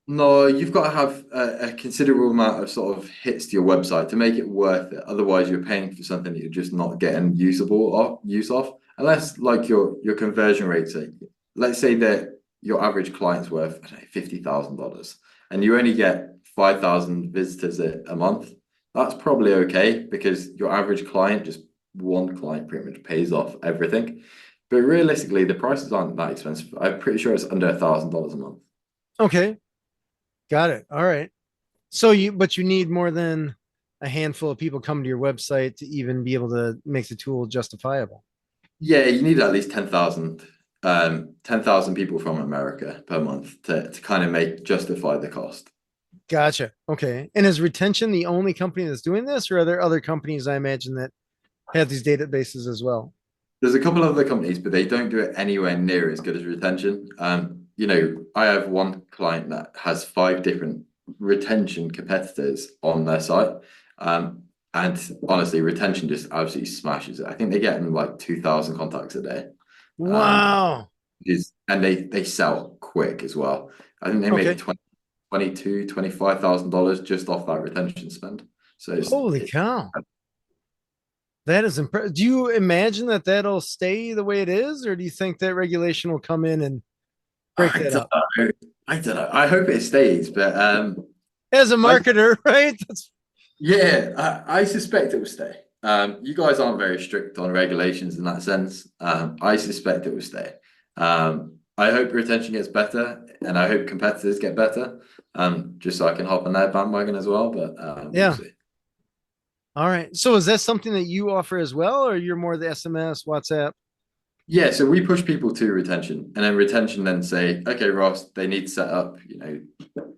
Speaker 1: No, you've got to have a considerable amount of sort of hits to your website to make it worth it. Otherwise, you're paying for something that you're just not getting use of. Unless like your conversion rates are, let's say that your average client's worth, I don't know, $50,000 and you only get 5,000 visitors a month. That's probably okay because your average client, just one client pretty much pays off everything. But realistically, the prices aren't that expensive. I'm pretty sure it's under $1,000 a month.
Speaker 2: Okay, got it. All right. But you need more than a handful of people coming to your website to even be able to make the tool justifiable.
Speaker 1: Yeah, you need at least 10,000 people from America per month to kind of make justify the cost.
Speaker 2: Gotcha. Okay. And is retention the only company that's doing this, or are there other companies I imagine that have these databases as well?
Speaker 1: There's a couple of other companies, but they don't do it anywhere near as good as retention. I have one client that has five different retention competitors on their site. And honestly, retention just absolutely smashes it. I think they get in like 2,000 contacts a day. Um,
Speaker 2: Wow.
Speaker 1: and they sell quick as well. I think they make
Speaker 2: Okay.
Speaker 1: 22, $25,000 just off that retention spend. So
Speaker 2: Holy cow. That is impressive. Do you imagine that that'll stay the way it is, or do you think that regulation will come in and break
Speaker 1: I
Speaker 2: that
Speaker 1: don't
Speaker 2: up?
Speaker 1: know. I don't know. I hope it stays, but
Speaker 2: As a
Speaker 1: I
Speaker 2: marketer, right? That's
Speaker 1: yeah, I suspect it will stay. You guys aren't very strict on regulations in that sense. I suspect it will stay. I hope retention gets better, and I hope competitors get better. Just so I can hop on their bandwagon as well. But we'll
Speaker 2: yeah.
Speaker 1: see.
Speaker 2: All right. So is that something that you offer as well, or you're more the SMS, WhatsApp?
Speaker 1: Yeah, so we push people to retention, and then retention then say, okay, Ross, they need to set up,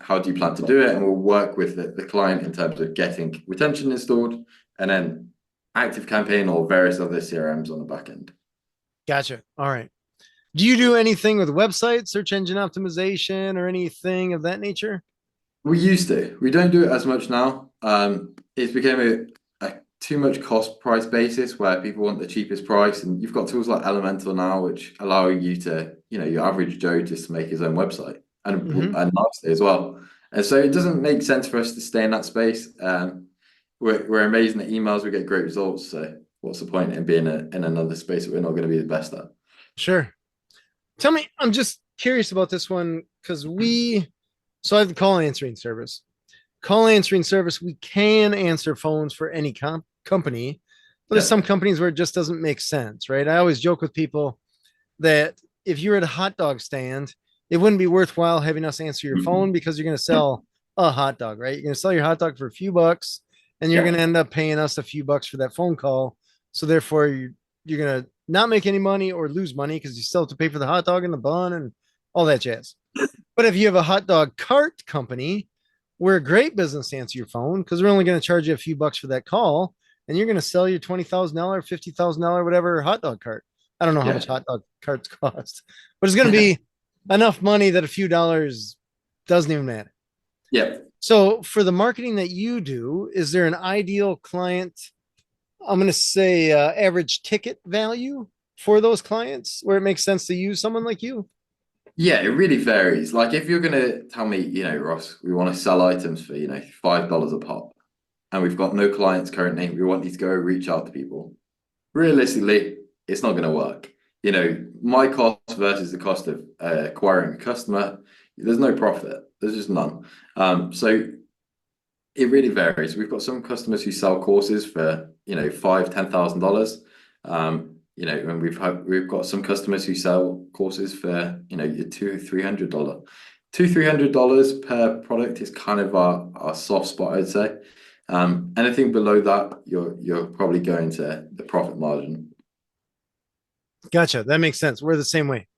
Speaker 1: how do you plan to do it? And we'll work with the client in terms of getting retention installed and then active campaign or various other CRMs on the back end.
Speaker 2: Gotcha. All right. Do you do anything with websites, search engine optimization, or anything of that nature?
Speaker 1: We used to. We don't do it as much now. It's become a too much cost price basis where people want the cheapest price, and you've got tools like Elemental now, which allow you to, your average Joe just to make his own website and nicely as well. And so it doesn't make sense for us to stay in that space. We're amazing at emails. We get great results. So what's the point in being in another space that we're not going to be the best at?
Speaker 2: Sure. Tell me, I'm just curious about this one because so I have the call answering service. Call answering service, we can answer phones for any company, but there's
Speaker 1: Yeah.
Speaker 2: some companies where it just doesn't make sense, right? I always joke with people that if you're at a hot dog stand, it wouldn't be worthwhile having us answer your phone
Speaker 1: Mhm.
Speaker 2: because you're going to sell a hot dog, right? You're going to sell your hot dog for a few bucks and you're going
Speaker 1: Yeah.
Speaker 2: to end up paying us a few bucks for that phone call. So therefore you're going to not make any money or lose money because you still have to pay for the hot dog and the bun and all that jazz. But if you have a hot dog cart company, we're a great business to answer your phone because we're only going to charge you a few bucks for that call and you're going to sell your $20,000, $50,000, whatever hot dog cart. I don't know how much
Speaker 1: Yeah.
Speaker 2: hot dog carts cost, but it's going to be enough money that a few dollars doesn't even matter.
Speaker 1: Yeah.
Speaker 2: So, for the marketing that you do, is there an ideal client? I'm going to say average ticket value for those clients where it makes sense to use someone like you?
Speaker 1: Yeah, it really varies. Like if you're gonna tell me, Ross, we want to sell items for, $5 a pop, and we've got no clients currently, we want you to go reach out to people. Realistically, it's not gonna work. My cost versus the cost of acquiring a customer, there's no profit. There's just none. So it really varies. We've got some customers who sell courses for, $5,000, $10,000. And we've got some customers who sell courses for, your $200, $300. $200-300 per product is kind of our soft spot, I'd say. Anything below that, you're probably going to the profit margin.
Speaker 2: Gotcha. That makes sense. We're the same way.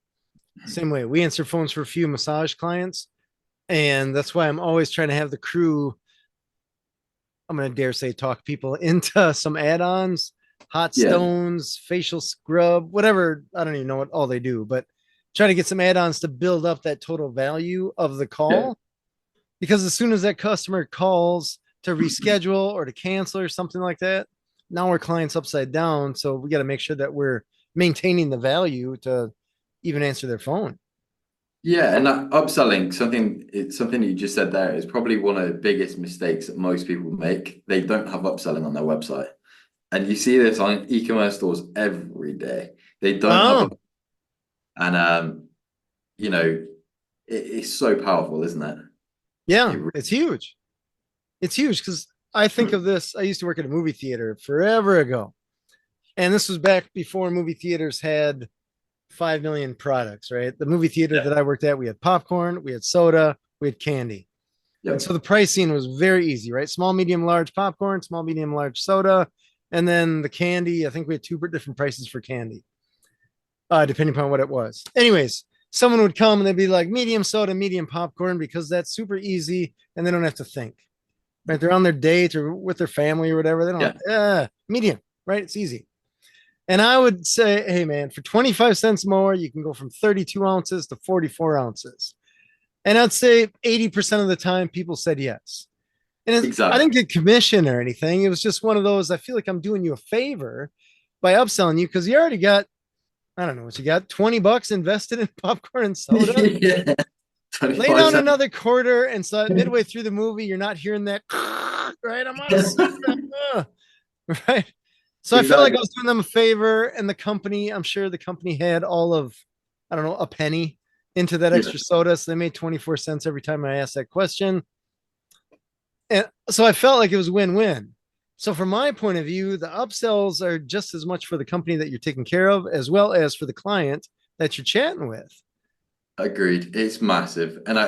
Speaker 2: Same way. We answer phones for a few massage clients, and that's why I'm always trying to have the crew, I'm going to dare say, talk people into some add-ons, hot
Speaker 1: Yeah,
Speaker 2: stones, facial scrub, whatever. I don't even know what all they do, but try to get some add-ons to build up that total value of the
Speaker 1: yeah.
Speaker 2: call. Because as soon as that customer calls to reschedule or to cancel or something like that, now our client's upside down. So we got to make sure that we're maintaining the value to even answer their phone.
Speaker 1: Yeah, and that upselling, something you just said there is probably one of the biggest mistakes that most people make. They don't have upselling on their website. And you see this on e-commerce stores every day. They don't have
Speaker 2: Oh,
Speaker 1: a, and you know, it's so powerful, isn't it?
Speaker 2: yeah,
Speaker 1: It re-
Speaker 2: it's huge. It's huge because I think of this. I used to work at a movie theater forever ago. And this was back before movie theaters had 5 million products, right? The movie theater
Speaker 1: yeah,
Speaker 2: that I worked at, we had popcorn, we had soda, we had candy. And
Speaker 1: yep.
Speaker 2: so the pricing was very easy, right? Small, medium, large popcorn, small, medium, large soda. And then the candy, I think we had two different prices for candy, depending upon what it was. Anyways, someone would come and they'd be like, medium soda, medium popcorn, because that's super easy and they don't have to think, right? They're on their date or with their family or whatever. They don't,
Speaker 1: Yeah,
Speaker 2: medium, right? It's easy. And I would say, hey, man, for 25 cents more, you can go from 32 ounces to 44 ounces. And I'd say 80% of the time, people said yes. And I
Speaker 1: exactly.
Speaker 2: didn't get commission or anything. It was just one of those, I feel like I'm doing you a favor by upselling you because you already got, I don't know what you got, 20 bucks invested in popcorn and soda.
Speaker 1: Yeah,
Speaker 2: Lay
Speaker 1: 25
Speaker 2: down
Speaker 1: cents.
Speaker 2: another quarter. And so midway through the movie, you're not hearing that, right? I'm out of soda. Right. So I felt like I
Speaker 1: Exactly.
Speaker 2: was doing them a favor, and the company, I'm sure the company had all of, I don't know, a penny into that
Speaker 1: Yeah.
Speaker 2: extra soda. So they made 24 cents every time I asked that question. And so I felt like it was win-win. So from my point of view, the upsells are just as much for the company that you're taking care of, as well as for the client that you're chatting with.
Speaker 1: Agreed. It's massive, and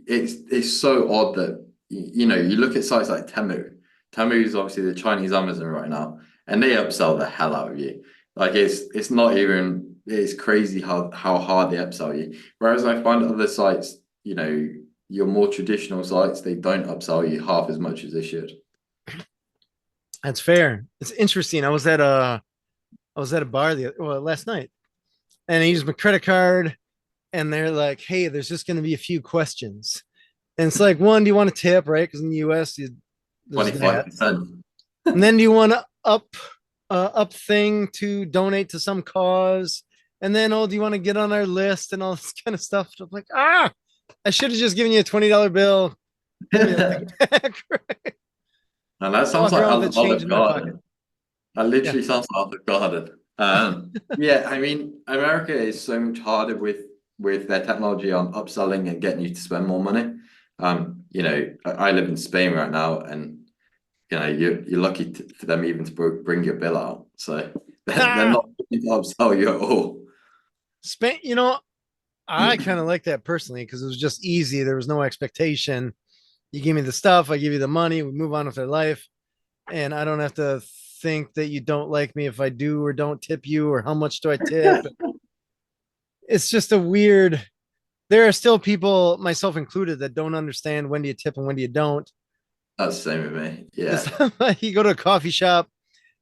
Speaker 1: it's so odd that you look at sites like Temu. Temu is obviously the Chinese Amazon right now, and they upsell the hell out of you. Like it's not even it's crazy how hard they upsell you. Whereas I find other sites, your more traditional sites, they don't upsell you half as much as they should.
Speaker 2: That's fair. It's interesting. I was at a bar last night, and I used my credit card, and they're like, "Hey, there's just going to be a few questions." And it's like, one, do you want to tip, right? Because in the US, there's that.
Speaker 1: 25%.
Speaker 2: And then do you want to up thing to donate to some cause? And then, oh, do you want to get on our list and all this kind of stuff? I'm like, I should have just given you a $20 bill. Give me that thing back. Right?
Speaker 1: And that sounds
Speaker 2: Walk
Speaker 1: like
Speaker 2: around with a change
Speaker 1: Olive
Speaker 2: in my pocket.
Speaker 1: Garden. That
Speaker 2: Yeah.
Speaker 1: literally sounds like Olive Garden. Yeah, I mean, America is so much harder with their technology on upselling and getting you to spend more money. I live in Spain right now, and you're lucky for them even to bring your bill out. So they're
Speaker 2: Ah,
Speaker 1: not going to upsell you at all.
Speaker 2: Spain, I kind of like that personally because it was just easy. There was no expectation. You give me the stuff, I give you the money, we move on with their life. And I don't have to think that you don't like me if I do or don't tip you or how much do I tip. It's just a weird, there are still people, myself included, that don't understand when do you tip and when do you don't.
Speaker 1: That's the same with me.
Speaker 2: It's
Speaker 1: Yeah.
Speaker 2: like you go to a coffee shop,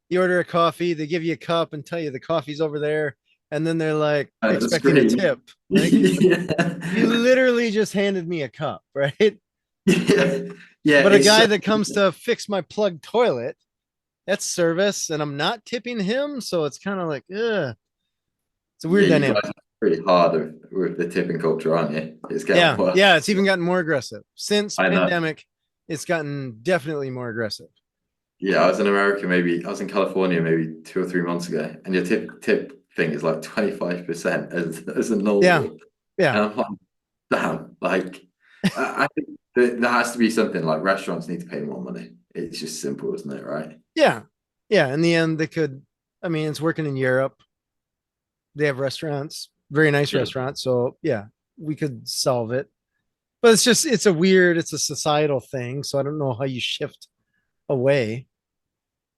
Speaker 2: you order a coffee, they give you a cup and tell you the coffee's over there. And then they're like
Speaker 1: And the
Speaker 2: expecting a
Speaker 1: screen.
Speaker 2: tip. Like you
Speaker 1: Yeah.
Speaker 2: literally just handed me a cup, right?
Speaker 1: Yeah. Yeah,
Speaker 2: But a
Speaker 1: it's so
Speaker 2: guy that comes to fix my plugged toilet, that's service, and I'm not tipping him. So it's kind of like, it's a
Speaker 1: yeah,
Speaker 2: weird
Speaker 1: you
Speaker 2: dynamic.
Speaker 1: guys are pretty hard with the tipping culture, aren't you? It's getting
Speaker 2: Yeah.
Speaker 1: worse.
Speaker 2: Yeah. It's even gotten more aggressive since
Speaker 1: I know.
Speaker 2: pandemic. It's gotten definitely more aggressive.
Speaker 1: Yeah, I was in America I was in California maybe 2 or 3 months ago, and your tip thing is like 25% as a
Speaker 2: Yeah.
Speaker 1: normal.
Speaker 2: Yeah.
Speaker 1: And I'm like, damn, like I think there has to be something like restaurants need to pay more money. It's just simple, isn't it? Right?
Speaker 2: Yeah. Yeah. In the end, they could, I mean, it's working in Europe. They have restaurants, very nice
Speaker 1: Yeah.
Speaker 2: restaurants. So yeah, we could solve it. But it's a societal thing. So I don't know how you shift away.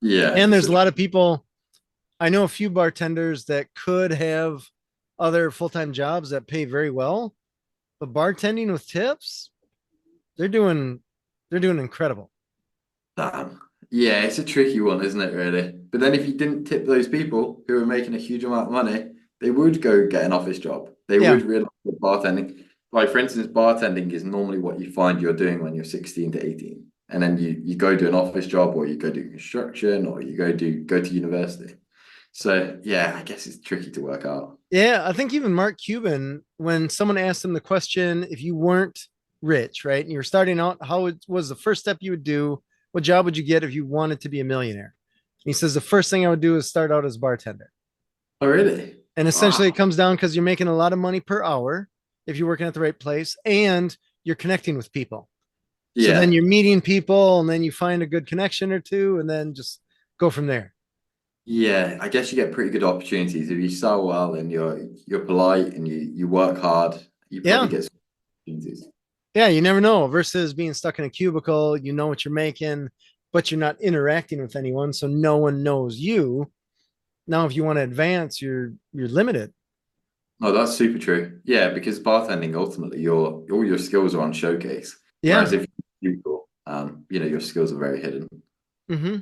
Speaker 1: Yeah.
Speaker 2: And there's
Speaker 1: So
Speaker 2: a lot of people. I know a few bartenders that could have other full-time jobs that pay very well, but bartending with tips, they're doing they're doing incredible.
Speaker 1: damn. Yeah, it's a tricky one, isn't it, really? But then if you didn't tip those people who are making a huge amount of money, they would go get an office job. They
Speaker 2: Yeah.
Speaker 1: would realize that bartending, like for instance, bartending is normally what you find you're doing when you're 16 to 18. And then you go do an office job or you go do construction or you go to university. So yeah, I guess it's tricky to work out.
Speaker 2: Yeah, I think even Mark Cuban, when someone asked him the question, if you weren't rich, right, and you were starting out, was the first step you would do? What job would you get if you wanted to be a millionaire? He says the first thing I would do is start out as bartender.
Speaker 1: Oh, really?
Speaker 2: And essentially, it
Speaker 1: Wow.
Speaker 2: comes down because you're making a lot of money per hour if you're working at the right place, and you're connecting with people. So then
Speaker 1: Yeah.
Speaker 2: you're meeting people, and then you find a good connection or two, and then just go from there.
Speaker 1: Yeah, I guess you get pretty good opportunities if you sell well and you're polite and you work hard, you probably
Speaker 2: Yeah.
Speaker 1: get some opportunities.
Speaker 2: Yeah, you never know versus being stuck in a cubicle, you know what you're making, but you're not interacting with anyone, so no one knows you. Now, if you want to advance, you're limited.
Speaker 1: Oh, that's super true. Yeah, because bartending ultimately your all your skills are on showcase.
Speaker 2: Yeah.
Speaker 1: Whereas if you people, your skills are very hidden.
Speaker 2: Hmm.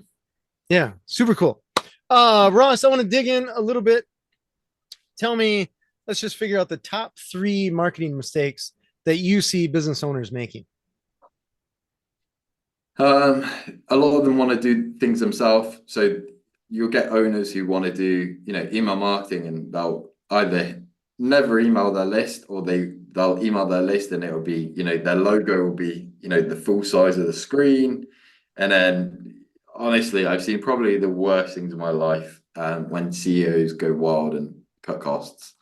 Speaker 2: Yeah. Super cool. Ross, I want to dig in a little bit. Tell me, let's just figure out the top three marketing mistakes that you see business owners making.
Speaker 1: Um, a lot of them want to do things themselves. So you'll get owners who want to do, email marketing and they'll either never email their list or they'll email their list and it'll be, their logo will be, the full size of the screen. And then honestly, I've seen probably the worst things in my life when CEOs go wild and cut costs.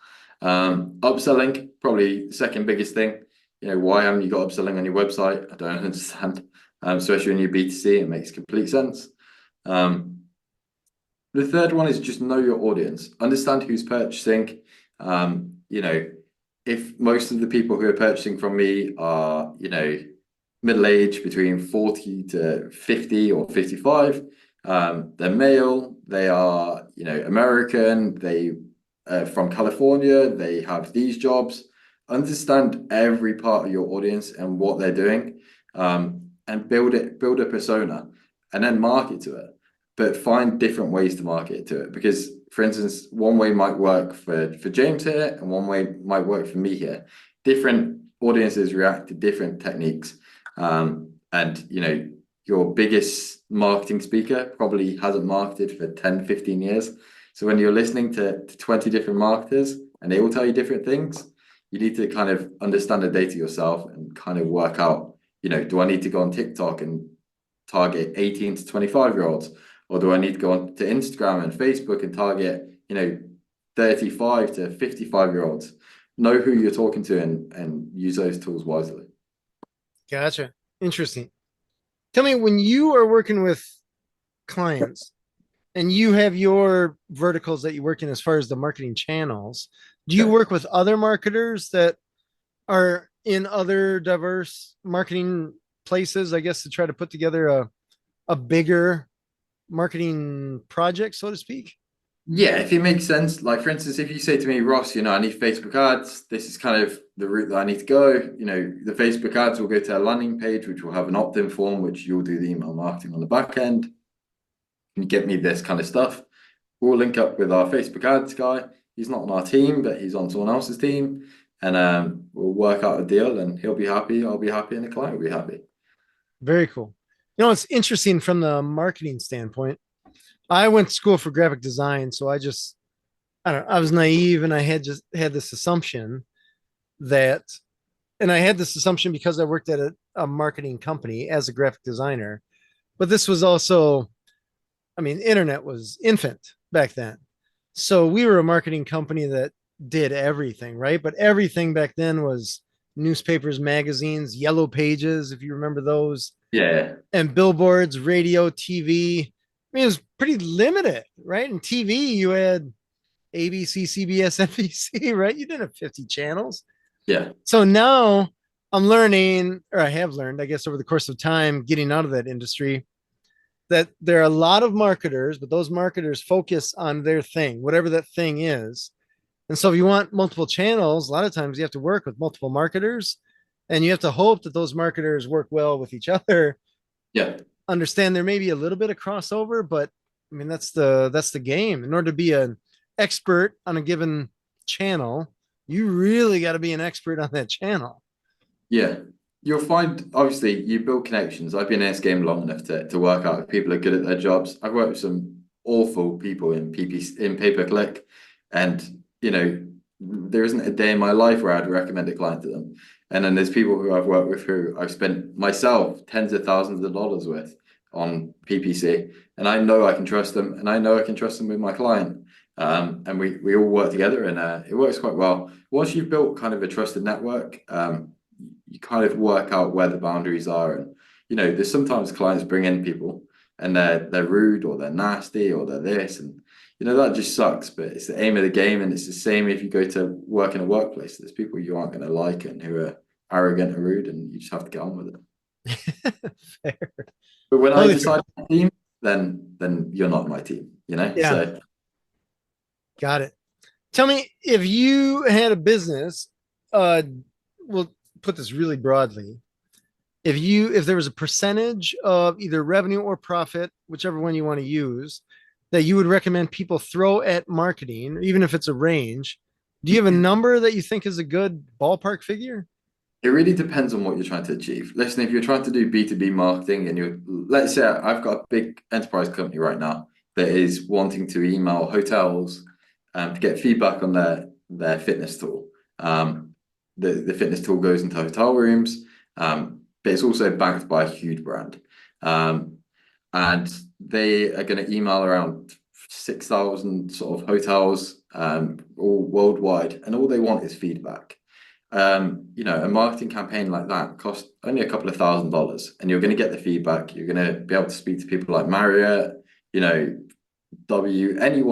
Speaker 1: Upselling, probably the second biggest thing. Why haven't you got upselling on your website? I don't understand. Especially when you're B2C, it makes complete sense. Um, the third one is just know your audience, understand who's purchasing. If most of the people who are purchasing from me are, middle age between 40 to 50 or 55, they're male, they are, American, they from California, they have these jobs. Understand every part of your audience and what they're doing. And build a persona and then market to it. But find different ways to market to it. Because, for instance, one way might work for James here, and one way might work for me here. Different audiences react to different techniques. And your biggest marketing speaker probably hasn't marketed for 10, 15 years. So when you're listening to 20 different marketers and they all tell you different things, you need to kind of understand the data yourself and kind of work out, do I need to go on TikTok and target 18 to 25-year-olds? Or do I need to go on to Instagram and Facebook and target, 35 to 55-year-olds? Know who you're talking to and use those tools wisely.
Speaker 2: Gotcha. Interesting. Tell me, when you are working with clients and you have your verticals that you work in as far as the marketing channels, do you
Speaker 1: Okay.
Speaker 2: work with other marketers that are in other diverse marketing places, I guess, to try to put together a bigger marketing project, so to speak?
Speaker 1: Yeah, if it makes sense. Like for instance, if you say to me, Ross, I need Facebook ads, this is kind of the route that I need to go. The Facebook ads will go to a landing page, which will have an opt-in form, which you'll do the email marketing on the back end. Can you get me this kind of stuff? We'll link up with our Facebook ads guy. He's not on our team, but he's on someone else's team. And we'll work out a deal and he'll be happy, I'll be happy, and the client will be happy.
Speaker 2: Very cool. It's interesting from the marketing standpoint. I went to school for graphic design, so I don't know, I was naive and I had this assumption that, and I had this assumption because I worked at a marketing company as a graphic designer, but this was also, I mean, internet was infant back then. So we were a marketing company that did everything, right? But everything back then was newspapers, magazines, yellow pages, if you remember those,
Speaker 1: Yeah.
Speaker 2: and billboards, radio, TV. I mean, it was pretty limited, right? And TV, you had ABC, CBS, NBC, right? You didn't have 50 channels.
Speaker 1: Yeah.
Speaker 2: So now I'm learning, or I have learned, I guess, over the course of time, getting out of that industry, that there are a lot of marketers, but those marketers focus on their thing, whatever that thing is. And so if you want multiple channels, a lot of times you have to work with multiple marketers and you have to hope that those marketers work well with each other.
Speaker 1: Yeah.
Speaker 2: Understand there may be a little bit of crossover, but I mean that's the game. In order to be an expert on a given channel, you really got to be an expert on that channel.
Speaker 1: Yeah. You'll find, obviously, you build connections. I've been in this game long enough to work out if people are good at their jobs. I've worked with some awful people in pay-per-click, and there isn't a day in my life where I'd recommend a client to them. And then there's people who I've worked with who I've spent myself tens of thousands of dollars with on PPC, and I know I can trust them, and I know I can trust them with my client. And we all work together, and it works quite well. Once you've built kind of a trusted network, you kind of work out where the boundaries are. And there's sometimes clients bring in people and they're rude or they're nasty or they're this, and that just sucks. But it's the aim of the game, and it's the same if you go to work in a workplace. There's people you aren't going to like and who are arrogant or rude, and you just have to get on with it.
Speaker 2: Fair.
Speaker 1: But when
Speaker 2: Totally
Speaker 1: I decide my team, then you're not my team,
Speaker 2: Yeah.
Speaker 1: So
Speaker 2: Got it. Tell me, if you had a business, we'll put this really broadly. If there was a percentage of either revenue or profit, whichever one you want to use, that you would recommend people throw at marketing, even if it's a range, do you have a number that you think is a good ballpark figure?
Speaker 1: it really depends on what you're trying to achieve. Listen, if you're trying to do B2B marketing and let's say I've got a big enterprise company right now that is wanting to email hotels to get feedback on their fitness tool. The fitness tool goes into hotel rooms, but it's also backed by a huge brand. And they are going to email around 6,000 sort of hotels, all worldwide, and all they want is feedback. A marketing campaign like that costs only a couple of $1,000s, and you're going to get the feedback. You're going to be able to speak to people like Marriott, anyone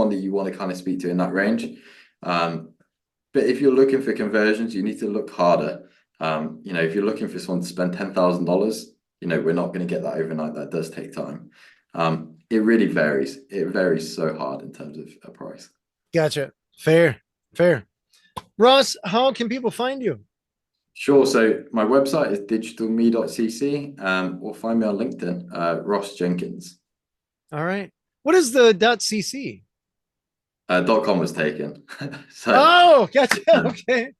Speaker 1: that you want to kind of speak to in that range. But if you're looking for conversions, you need to look harder. If you're looking for someone to spend $10,000, we're not going to get that overnight. That does take time. It really varies. It varies so hard in terms of a price.
Speaker 2: Gotcha. Fair. Ross, how can people find you?
Speaker 1: Sure. So my website is digitalme.cc, or find me on LinkedIn, Ross Jenkins.
Speaker 2: All right. What is the .cc?
Speaker 1: .com was taken.
Speaker 2: Oh, gotcha. Okay.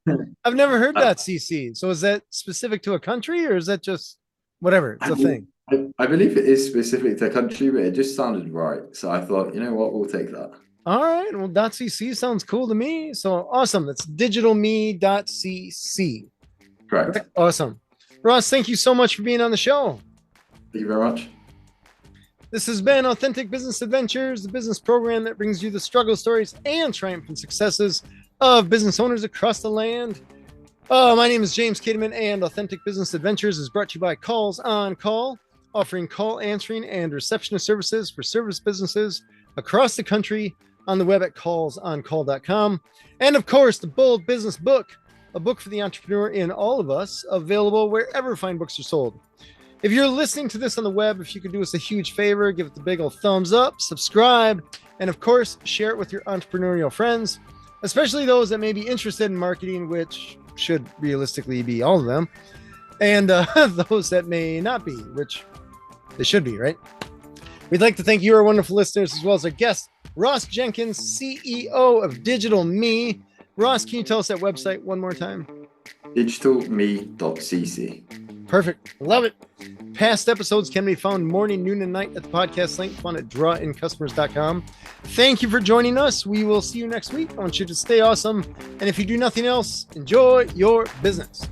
Speaker 2: I've never heard .cc. So is that specific to a country, or is that just whatever? It's a thing.
Speaker 1: I believe it is specific to a country, but it just sounded right. So I thought, you know what, we'll take that.
Speaker 2: All right. Well, .cc sounds cool to me. So awesome. That's digitalme.cc.
Speaker 1: Correct.
Speaker 2: Okay, awesome. Ross, thank you so much for being on the show.
Speaker 1: Thank you very much.
Speaker 2: This has been Authentic Business Adventures, the business program that brings you the struggle stories and triumphant successes of business owners across the land. My name is James Kidman, and Authentic Business Adventures is brought to you by Calls on Call, offering call answering and receptionist services for service businesses across the country, on the web at callsoncall.com. And of course, the Bold Business Book, a book for the entrepreneur in all of us, available wherever fine books are sold. If you're listening to this on the web, if you could do us a huge favor, give it the big old thumbs up, subscribe, and of course, share it with your entrepreneurial friends, especially those that may be interested in marketing, which should realistically be all of them, and those that may not be, which they should be, right? We'd like to thank you, our wonderful listeners, as well as our guest, Ross Jenkins, CEO of Digital Me. Ross, can you tell us that website one more time?
Speaker 1: digitalme.cc.
Speaker 2: Perfect. Love it. Past episodes can be found morning, noon, and night at the podcast link found at drawincustomers.com. Thank you for joining us. We will see you next week. I want you to stay awesome. And if you do nothing else, enjoy your business.